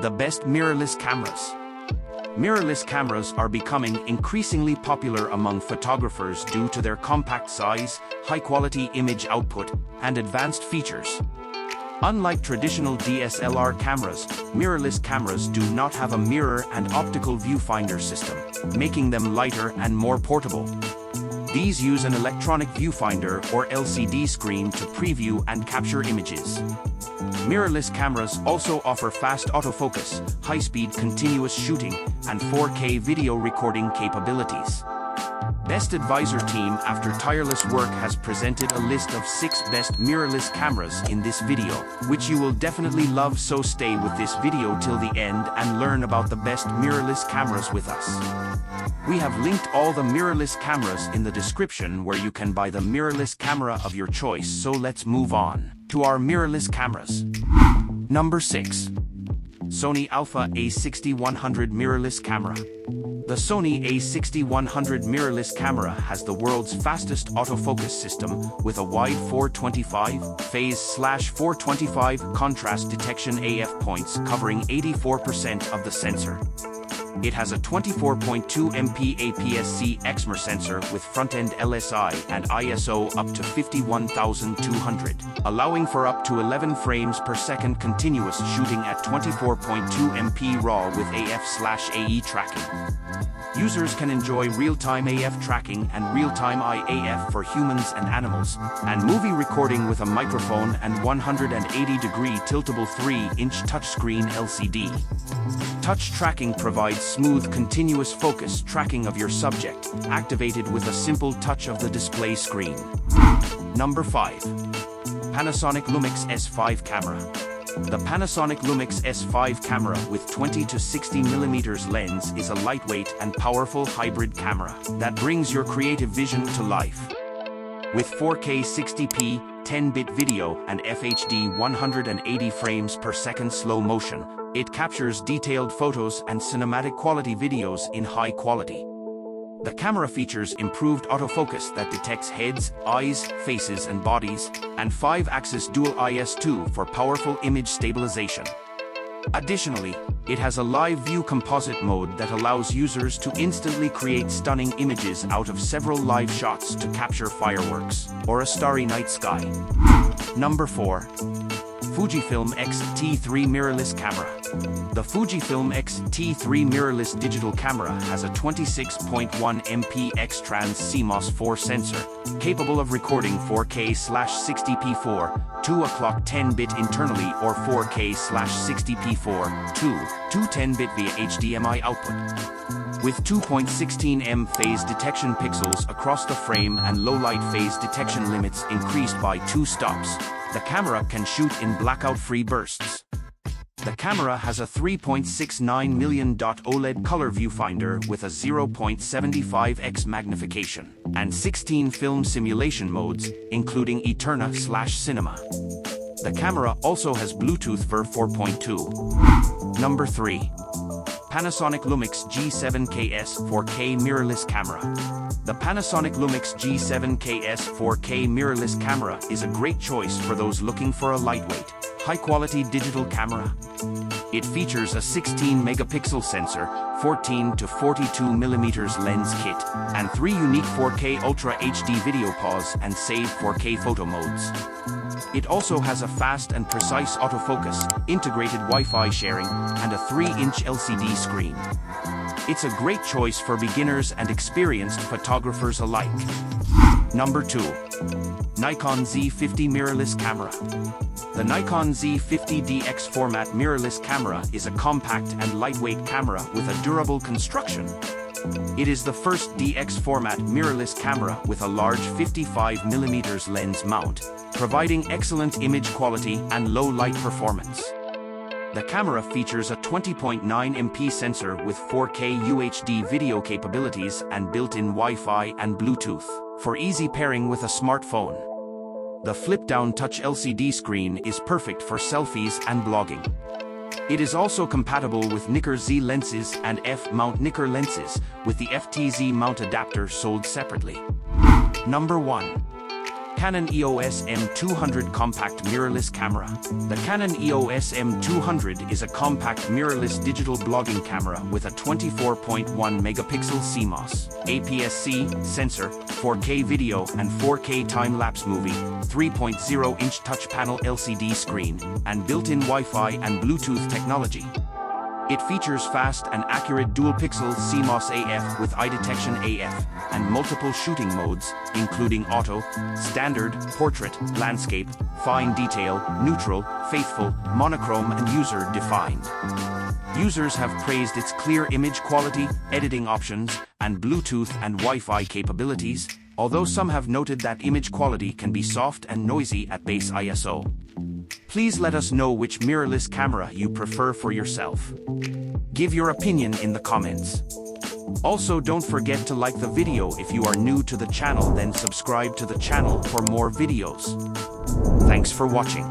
The best mirrorless cameras. Mirrorless cameras are becoming increasingly popular among photographers due to their compact size, high-quality image output, and advanced features. Unlike traditional DSLR cameras, mirrorless cameras do not have a mirror and optical viewfinder system, making them lighter and more portable. These use an electronic viewfinder or LCD screen to preview and capture images. Mirrorless cameras also offer fast autofocus, high-speed continuous shooting, and 4K video recording capabilities. Best Advisor team after tireless work has presented a list of 6 best mirrorless cameras in this video, which you will definitely love, so stay with this video till the end and learn about the best mirrorless cameras with us. We have linked all the mirrorless cameras in the description where you can buy the mirrorless camera of your choice, so let's move on to our mirrorless cameras. Number 6. Sony Alpha A6100 Mirrorless Camera. The Sony A6100 mirrorless camera has the world's fastest autofocus system with a wide 425 phase/425 contrast detection AF points covering 84% of the sensor. It has a 24.2 MP APS-C exmor sensor with front-end LSI and ISO up to 51,200, allowing for up to 11 frames per second continuous shooting at 24.2 MP RAW with AF/AE tracking. Users can enjoy real-time AF tracking and real-time IAF for humans and animals, and movie recording with a microphone and 180-degree tiltable 3-inch touchscreen LCD. Touch tracking provides smooth continuous focus tracking of your subject, activated with a simple touch of the display screen. Number 5. Panasonic Lumix S5 Camera. The Panasonic Lumix S5 camera with 20 to 60 mm lens is a lightweight and powerful hybrid camera that brings your creative vision to life. With 4K 60p, 10-bit video and FHD 180 frames per second slow motion, it captures detailed photos and cinematic quality videos in high quality. The camera features improved autofocus that detects heads, eyes, faces and bodies, and 5-axis dual IS2 for powerful image stabilization. Additionally, it has a live view composite mode that allows users to instantly create stunning images out of several live shots to capture fireworks or a starry night sky. Number 4. Fujifilm X-T3 Mirrorless Camera. The Fujifilm X-T3 mirrorless digital camera has a 26.1 MP X-Trans CMOS 4 sensor, capable of recording 4K/60p4, 2 10-bit internally or 4K/60p4, 2 10-bit via HDMI output. With 2.16 m phase detection pixels across the frame and low-light phase detection limits increased by 2 stops, the camera can shoot in blackout-free bursts. The camera has a 3.69 million OLED color viewfinder with a 0.75x magnification and 16 film simulation modes, including Eterna/Cinema. The camera also has Bluetooth Ver 4.2. Number 3. Panasonic Lumix G7 KS 4K Mirrorless Camera. The Panasonic Lumix G7 KS 4K mirrorless camera is a great choice for those looking for a lightweight, high-quality digital camera. It features a 16-megapixel sensor, 14 to 42 mm lens kit, and 3 unique 4K Ultra HD video pause and save 4K photo modes. It also has a fast and precise autofocus, integrated Wi-Fi sharing, and a 3-inch LCD screen. It's a great choice for beginners and experienced photographers alike. Number 2. Nikon Z50 Mirrorless Camera. The Nikon Z50 DX format mirrorless camera is a compact and lightweight camera with a durable construction. It is the first DX format mirrorless camera with a large 55mm lens mount, providing excellent image quality and low light performance. The camera features a 20.9 MP sensor with 4K UHD video capabilities and built-in Wi-Fi and Bluetooth for easy pairing with a smartphone. The flip-down touch LCD screen is perfect for selfies and blogging. It is also compatible with Nikon Z lenses and F-mount Nikon lenses, with the FTZ mount adapter sold separately. Number 1. Canon EOS M200 Compact Mirrorless Camera. The Canon EOS M200 is a compact mirrorless digital blogging camera with a 24.1 megapixel CMOS, APS-C sensor, 4K video and 4K time-lapse movie, 3.0-inch touch panel LCD screen, and built-in Wi-Fi and Bluetooth technology. It features fast and accurate dual-pixel CMOS AF with eye detection AF, and multiple shooting modes, including auto, standard, portrait, landscape, fine detail, neutral, faithful, monochrome and user-defined. Users have praised its clear image quality, editing options, and Bluetooth and Wi-Fi capabilities, although some have noted that image quality can be soft and noisy at base ISO. Please let us know which mirrorless camera you prefer for yourself. Give your opinion in the comments. Also, don't forget to like the video if you are new to the channel, then subscribe to the channel for more videos. Thanks for watching.